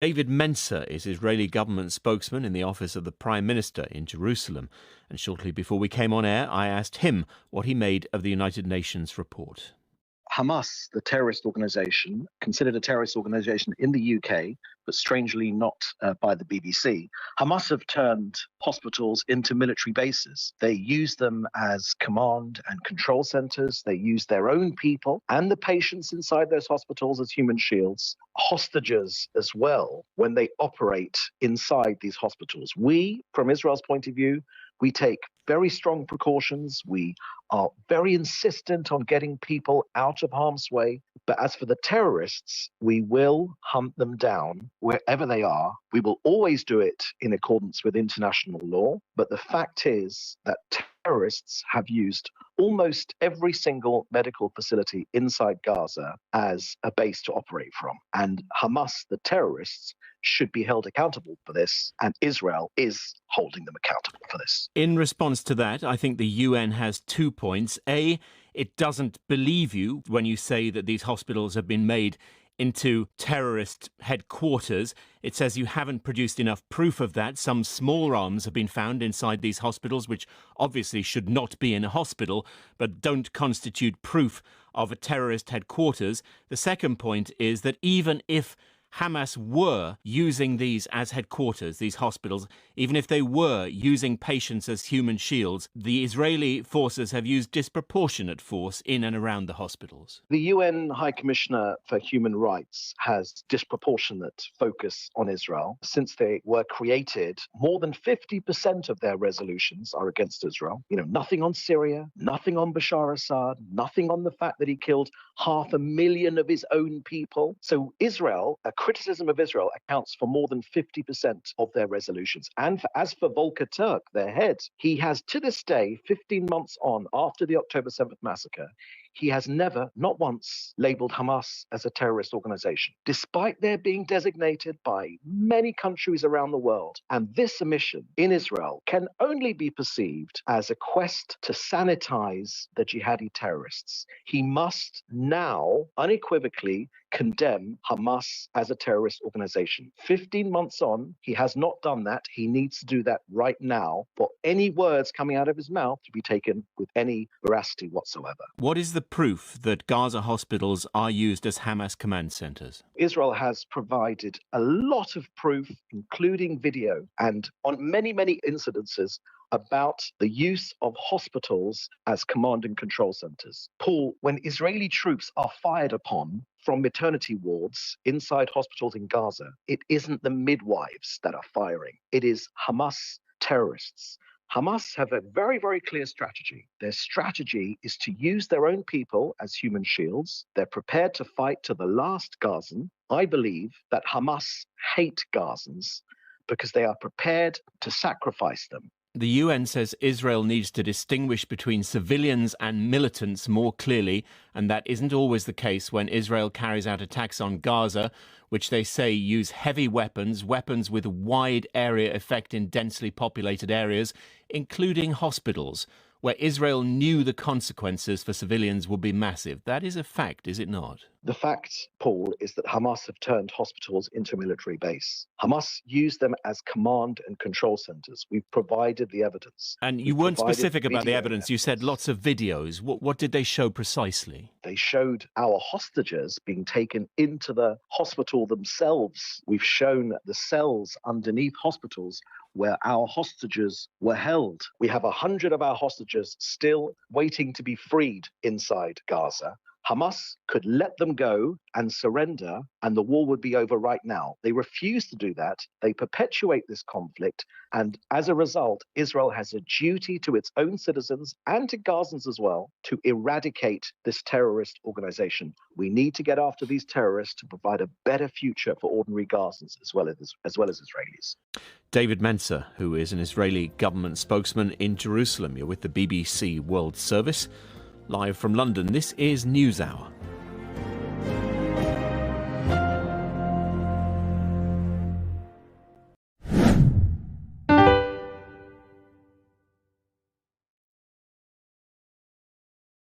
David Mencer is Israeli government spokesman in the office of the Prime Minister in Jerusalem. And shortly before we came on air, I asked him what he made of the United Nations report. Hamas, the terrorist organization, considered a terrorist organization in the UK, but strangely not by the BBC. Hamas have turned hospitals into military bases. They use them as command and control centers. They use their own people and the patients inside those hospitals as human shields, hostages as well, when they operate inside these hospitals. We, from Israel's point of view, we take very strong precautions. We are very insistent on getting people out of harm's way. But as for the terrorists, we will hunt them down wherever they are. We will always do it in accordance with international law. But the fact is that terrorists have used almost every single medical facility inside Gaza as a base to operate from. And Hamas, the terrorists, should be held accountable for this, and Israel is holding them accountable for this. In response to that, I think the UN has 2 points. A, it doesn't believe you when you say that these hospitals have been made into terrorist headquarters. It says you haven't produced enough proof of that. Some small arms have been found inside these hospitals, which obviously should not be in a hospital, but don't constitute proof of a terrorist headquarters. The second point is that even if Hamas were using these as headquarters, these hospitals, even if they were using patients as human shields, the Israeli forces have used disproportionate force in and around the hospitals. The UN High Commissioner for Human Rights has disproportionate focus on Israel. Since they were created, more than 50% of their resolutions are against Israel. Nothing on Syria, nothing on Bashar Assad, nothing on the fact that he killed 500,000 of his own people. So Israel, criticism of Israel accounts for more than 50% of their resolutions. And as for Volker Turk, their head, he has to this day, 15 months on after the October 7th massacre, he has never, not once, labeled Hamas as a terrorist organization, despite their being designated by many countries around the world. And this omission in Israel can only be perceived as a quest to sanitize the jihadi terrorists. He must now unequivocally condemn Hamas as a terrorist organization. 15 months on, he has not done that. He needs to do that right now for any words coming out of his mouth to be taken with any veracity whatsoever. What is the proof that Gaza hospitals are used as Hamas command centers? Israel has provided a lot of proof, including video, and on many, many incidences about the use of hospitals as command and control centers. Paul, when Israeli troops are fired upon from maternity wards inside hospitals in Gaza, it isn't the midwives that are firing. It is Hamas terrorists. Hamas have a very, very clear strategy. Their strategy is to use their own people as human shields. They're prepared to fight to the last Gazan. I believe that Hamas hate Gazans because they are prepared to sacrifice them. The UN says Israel needs to distinguish between civilians and militants more clearly, and that isn't always the case when Israel carries out attacks on Gaza, which they say use heavy weapons with wide area effect in densely populated areas, including hospitals, where Israel knew the consequences for civilians would be massive. That is a fact, is it not? The fact, Paul, is that Hamas have turned hospitals into a military base. Hamas used them as command and control centers. We've provided the evidence. And you weren't specific about the evidence. You said lots of videos. What did they show precisely? They showed our hostages being taken into the hospital themselves. We've shown the cells underneath hospitals where our hostages were held. We have 100 of our hostages still waiting to be freed inside Gaza. Hamas could let them go and surrender, and the war would be over right now. They refuse to do that. They perpetuate this conflict. And as a result, Israel has a duty to its own citizens and to Gazans as well to eradicate this terrorist organization. We need to get after these terrorists to provide a better future for ordinary Gazans as well as Israelis. David Mencer, who is an Israeli government spokesman in Jerusalem. You're with the BBC World Service. Live from London, this is NewsHour.